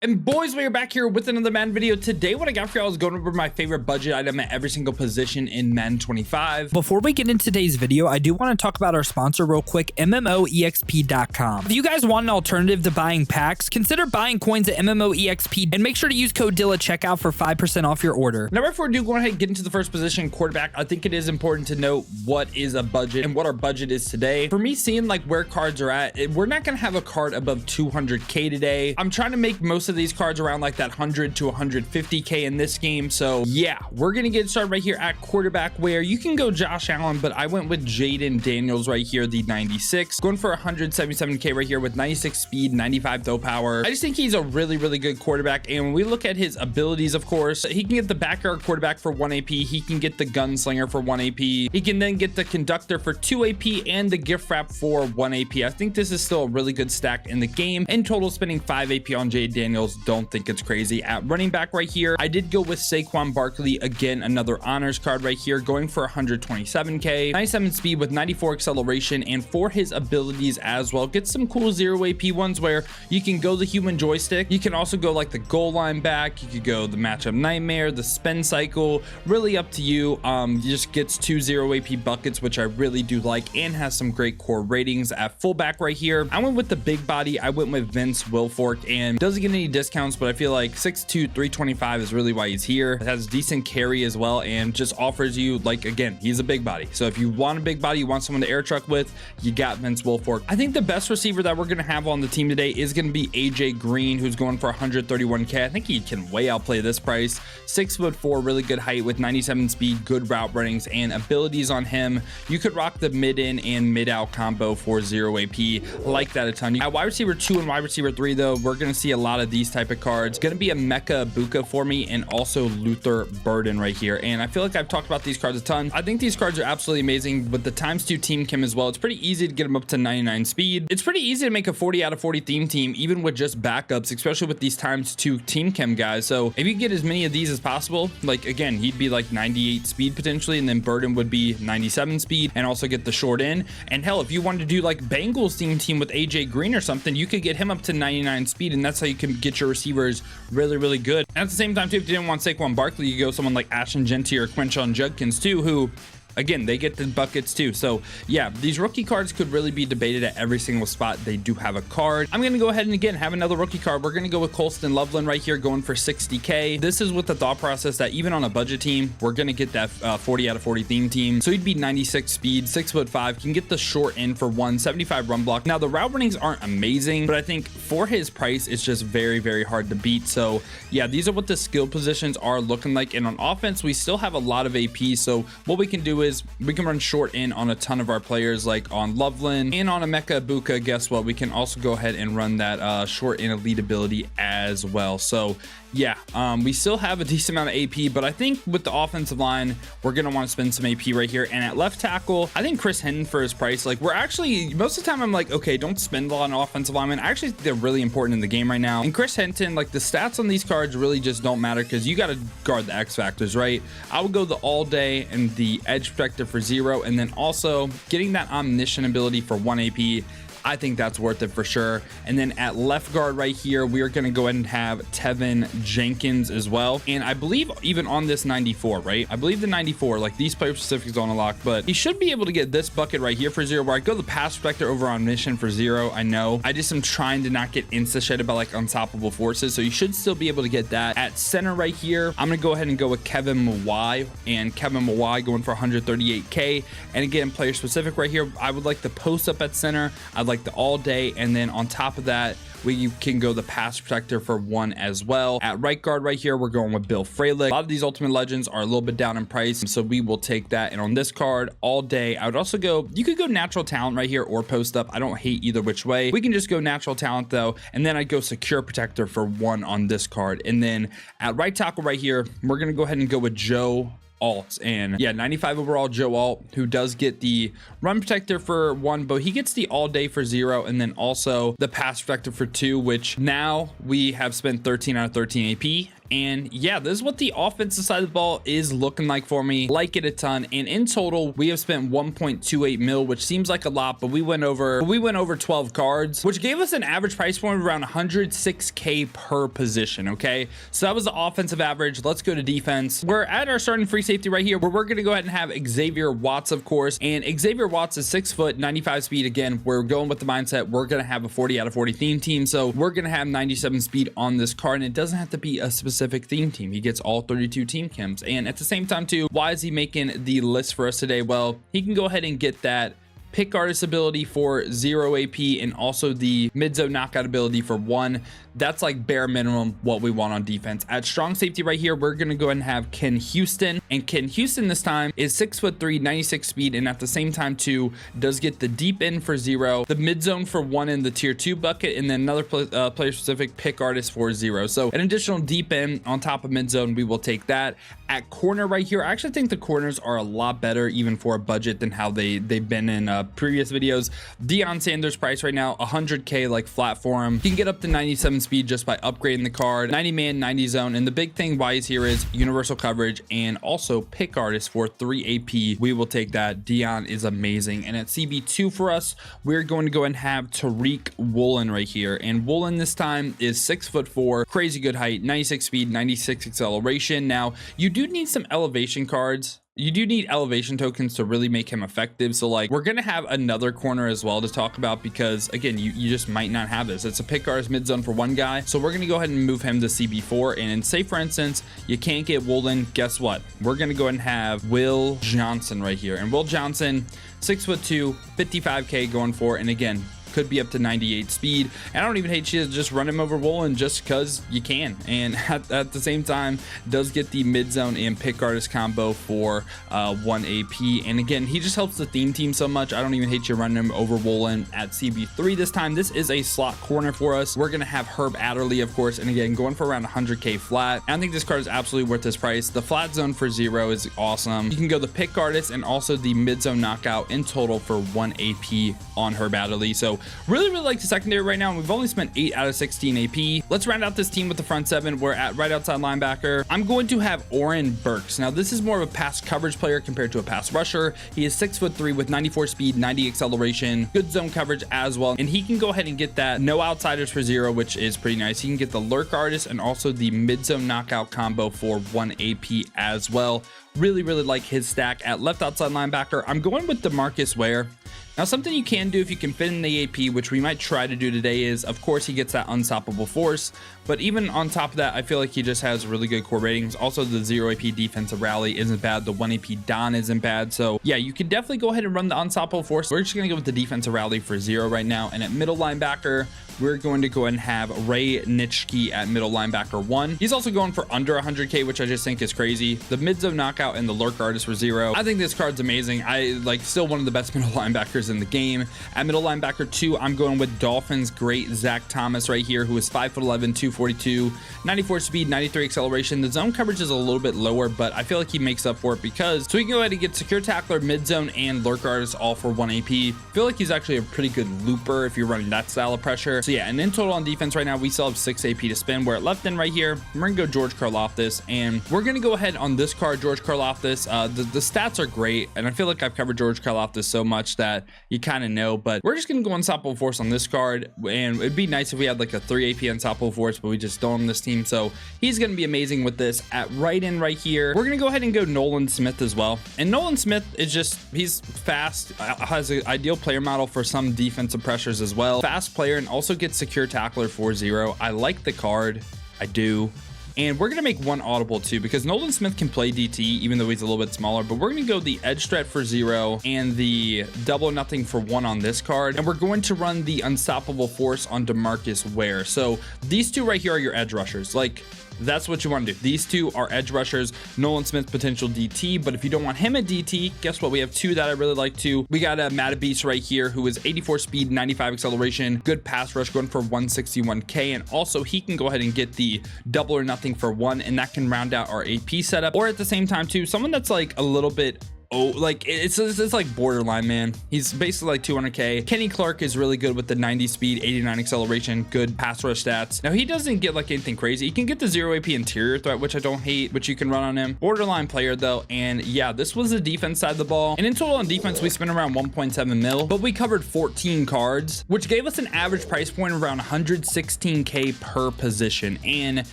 And boys, we are back here with another Madden video. Today, what I got for y'all is going over my favorite budget item at every single position in Madden 25. Before we get into today's video, I do want to talk about our sponsor real quick, MMOEXP.com. If you guys want an alternative to buying packs, consider buying coins at MMOEXP and make sure to use code DILLA at checkout for 5% off your order. Now, before we do go ahead and get into the first position, quarterback, I think it is important to note what is a budget and what our budget is today. For me, seeing like where cards are at, we're not going to have a card above 200K today. I'm trying to make most of these cards around like that 100 to 150K in this game. So yeah, we're gonna get started right here at quarterback, where you can go Josh Allen, but I went with Jaden Daniels right here, the 96, going for 177K right here with 96 speed, 95 throw power. I just think he's a really good quarterback. And when we look at his abilities, of course, he can get the backyard quarterback for 1 AP, he can get the gunslinger for 1 AP, he can then get the conductor for 2 AP and the gift wrap for 1 AP. I think this is still a really good stack in the game. In total, spending 5 AP on Jaden Daniels, don't think it's crazy. At running back right here, I did go with Saquon Barkley, again another honors card right here, going for 127K, 97 speed with 94 acceleration, and for his abilities as well, get some cool 0 AP ones where you can go the human joystick, you can also go like the goal line back, you could go the matchup nightmare, the spin cycle, really up to you. Just gets 2 0 AP buckets, which I really do like, and has some great core ratings. At fullback right here, I went with the big body, I went with Vince Wilfork, and doesn't get any discounts, but I feel like 6'2", 325 is really why he's here. It has decent carry as well, and just offers you, like, again, he's a big body. So if you want a big body, you want someone to air truck with, you got Vince Wilfork. I think the best receiver that we're going to have on the team today is going to be AJ Green, who's going for 131K. I think he can way outplay this price. 6'4", really good height with 97 speed, good route runnings, and abilities on him. You could rock the mid-in and mid-out combo for 0 AP. Like that a ton. At wide receiver 2 and wide receiver 3, though, we're going to see a lot of these type of cards. Going to be a Mecca Buka for me, and also Luther Burden right here. And I feel like I've talked about these cards a ton. I think these cards are absolutely amazing with the ×2 team chem as well. It's pretty easy to get them up to 99 speed. It's pretty easy to make a 40 out of 40 theme team, even with just backups, especially with these ×2 team chem guys. So if you get as many of these as possible, like again, he'd be like 98 speed potentially, and then Burden would be 97 speed and also get the short in. And hell, if you wanted to do like Bengals team with AJ Green or something, you could get him up to 99 speed, and that's how you can get your receivers really good. And at the same time too, if you didn't want Saquon Barkley, you go someone like Ashton Genty or Quinshon Judkins too, who again, they get the buckets too. So yeah, these rookie cards could really be debated at every single spot. They do have a card. I'm going to go ahead and again have another rookie card. We're going to go with Colston Loveland right here, going for 60K. This is with the thought process that even on a budget team, we're going to get that 40 out of 40 theme team. So he'd be 96 speed, 6'5", can get the short end for 175 run block. Now the route runnings aren't amazing, but I think for his price, it's just very hard to beat. So yeah, these are what the skill positions are looking like. And on offense, we still have a lot of AP. So what we can do is we can run short in on a ton of our players, like on Loveland and on a Mecca Buka. Guess what? We can also go ahead and run that short in elite ability as well. So yeah, we still have a decent amount of AP, but I think with the offensive line, we're going to want to spend some AP right here. And at left tackle, I think Chris Hinton for his price, like we're actually, most of the time I'm like, okay, don't spend a lot on offensive linemen. I actually think they're really important in the game right now. And Chris Hinton, like the stats on these cards really just don't matter because you got to guard the X factors, right? I would go the all day and the edge protector for 0. And then also getting that omniscient ability for 1 AP. I think that's worth it for sure. And then at left guard right here, we are going to go ahead and have Tevin Jenkins as well. And I believe even on this 94, right? I believe the 94, like these player specifics don't unlock, but he should be able to get this bucket right here for 0, where I go the pass protector over on mission for 0. I know. I just am trying to not get insta-shedded by like unstoppable forces. So you should still be able to get that. At center right here, I'm going to go ahead and go with Kevin Mawai, and Kevin Mawai going for 138K. And again, player specific right here, I would like the post up at center. I'd like the all day, and then on top of that, we can go the pass protector for 1 as well. At right guard right here, we're going with Bill Fralick. A lot of these Ultimate Legends are a little bit down in price, so we will take that. And on this card, all day, I would also go, you could go natural talent right here or post up. I don't hate either which way. We can just go natural talent though, and then I'd go secure protector for 1 on this card. And then at right tackle right here, we're gonna go ahead and go with Joe Alt. And yeah, 95 overall Joe Alt, who does get the run protector for 1, but he gets the all day for 0, and then also the pass protector for 2, which now we have spent 13 out of 13 AP, And yeah, this is what the offensive side of the ball is looking like for me. Like it a ton. And in total, we have spent 1.28 mil, which seems like a lot, but we went over 12 cards, which gave us an average price point of around 106K per position. Okay, so that was the offensive average. Let's go to defense. We're at our starting free safety right here, where we're going to go ahead and have Xavier Watts, of course. And Xavier Watts is 6 foot, 95 speed. Again, we're going with the mindset we're going to have a 40 out of 40 theme team, so we're going to have 97 speed on this card, and it doesn't have to be a specific theme team. He gets all 32 team chems. And at the same time too, why is he making the list for us today? Well, he can go ahead and get that pick artist ability for 0 AP and also the mid-zone knockout ability for 1. That's like bare minimum what we want on defense. At strong safety right here, we're going to go ahead and have Ken Houston, and Ken Houston this time is 6'3", 96 speed, and at the same time too does get the deep end for 0, the mid-zone for 1 in the tier 2 bucket, and then another player specific pick artist for 0. So an additional deep end on top of mid-zone, we will take that. At corner right here, I actually think the corners are a lot better even for a budget than how they've been in previous videos. Deion Sanders price right now 100K, like flat for him. He can get up to 97 speed just by upgrading the card, 90 man, 90 zone, and the big thing why he's here is universal coverage and also pick artist for 3 AP. We will take that. Deion is amazing. And at CB2 for us, we're going to go and have Tariq Woolen right here, and Woolen this time is 6'4", crazy good height, 96 speed, 96 acceleration. Now you do need some elevation cards. You do need elevation tokens to really make him effective. So like, we're gonna have another corner as well to talk about, because again, you just might not have this. It's a pick artist mid zone for 1 guy, so we're gonna go ahead and move him to CB4. And say for instance you can't get Woolen, guess what, we're gonna go ahead and have Will Johnson right here. And Will Johnson, 6'2", 55K going for, and again could be up to 98 speed. And I don't even hate you to just run him over Woolen just because you can. And at the same time, does get the mid zone and pick artist combo for 1 AP. And again, he just helps the theme team so much. I don't even hate you running him over Woolen. At CB3 this time, this is a slot corner for us. We're gonna have Herb Adderley, of course, and again going for around 100K flat. I think this card is absolutely worth this price. The flat zone for 0 is awesome. You can go the pick artist and also the mid zone knockout in total for 1 AP on Herb Adderley. So really like the secondary right now, and we've only spent 8 out of 16 AP. Let's round out this team with the front 7. We're at right outside linebacker. I'm going to have Oren Burks. Now this is more of a pass coverage player compared to a pass rusher. He is 6'3" with 94 speed, 90 acceleration, good zone coverage as well, and he can go ahead and get that no outsiders for 0, which is pretty nice. He can get the lurk artist and also the mid zone knockout combo for 1 AP as well. Really like his stack. At left outside linebacker, I'm going with DeMarcus Ware. Now, something you can do if you can fit in the AP, which we might try to do today, is of course he gets that unstoppable force, but even on top of that, I feel like he just has really good core ratings. Also, the 0 AP defensive rally isn't bad. The 1 AP Don isn't bad. So yeah, you can definitely go ahead and run the unstoppable force. We're just gonna go with the defensive rally for 0 right now. And at middle linebacker, we're going to go ahead and have Ray Nitschke at middle linebacker 1. He's also going for under 100K, which I just think is crazy. The mid zone knockout and the lurk artist for 0. I think this card's amazing. I like still one of the best middle linebackers in the game. At middle linebacker 2, I'm going with Dolphins great Zach Thomas right here, who is 5'11", 242, 94 speed, 93 acceleration. The zone coverage is a little bit lower, but I feel like he makes up for it because so we can go ahead and get secure tackler, mid zone, and lurk artist all for 1 AP. I feel like he's actually a pretty good looper if you're running that style of pressure. So yeah, and in total on defense right now, we still have 6 AP to spend. We're at left end right here. We're gonna go George Karlaftis, and we're gonna go ahead on this card, George Karlaftis. The stats are great, and I feel like I've covered George Karlaftis so much that you kind of know, but we're just gonna go unstoppable force on this card, and it'd be nice if we had like a 3 AP unstoppable force, but we just don't on this team. So he's gonna be amazing with this. At right end right here, we're gonna go ahead and go Nolan Smith as well. And Nolan Smith is just, he's fast, has an ideal player model for some defensive pressures as well. Fast player, and also gets secure tackler for 0. I like the card, I do. And we're gonna make 1 audible too, because Nolan Smith can play DT even though he's a little bit smaller, but we're gonna go the edge threat for 0 and the double or nothing for 1 on this card. And we're going to run the unstoppable force on DeMarcus Ware. So these 2 right here are your edge rushers. Like, that's what you want to do. These 2 are edge rushers. Nolan Smith potential DT, but if you don't want him at DT, guess what? We have 2 that I really like too. We got a Madden Beast right here, who is 84 speed, 95 acceleration, good pass rush, going for 161K, and also he can go ahead and get the double or nothing for 1, and that can round out our AP setup. Or at the same time too, someone that's like a little bit like it's like borderline, man. He's basically like 200k. Kenny Clark is really good with the 90 speed, 89 acceleration, good pass rush stats. Now he doesn't get like anything crazy. He can get the 0 AP interior threat, which I don't hate, which you can run on him. Borderline player though. And yeah, this was the defense side of the ball. And in total on defense, we spent around 1.7 mil, but we covered 14 cards, which gave us an average price point of around 116k per position. And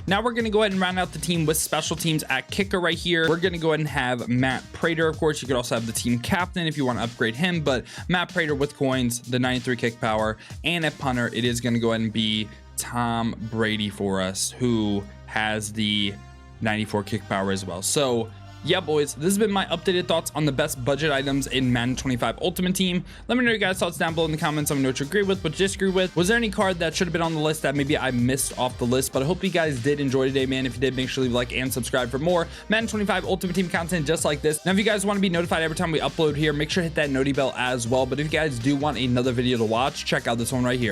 now we're going to go ahead and round out the team with special teams at kicker right here. We're going to go ahead and have Matt Prater. Of course, you could also have the team captain if you want to upgrade him, but Matt Prater with coins, the 93 kick power, and at punter, it is going to go ahead and be Tom Brady for us, who has the 94 kick power as well. So yeah, boys, this has been my updated thoughts on the best budget items in Madden 25 Ultimate Team. Let me know your guys' thoughts down below in the comments. Let me know what you agree with, what you disagree with. Was there any card that should have been on the list that maybe I missed off the list? But I hope you guys did enjoy today, man. If you did, make sure to leave a like and subscribe for more Madden 25 Ultimate Team content just like this. Now, if you guys want to be notified every time we upload here, make sure to hit that noti bell as well. But if you guys do want another video to watch, check out this one right here.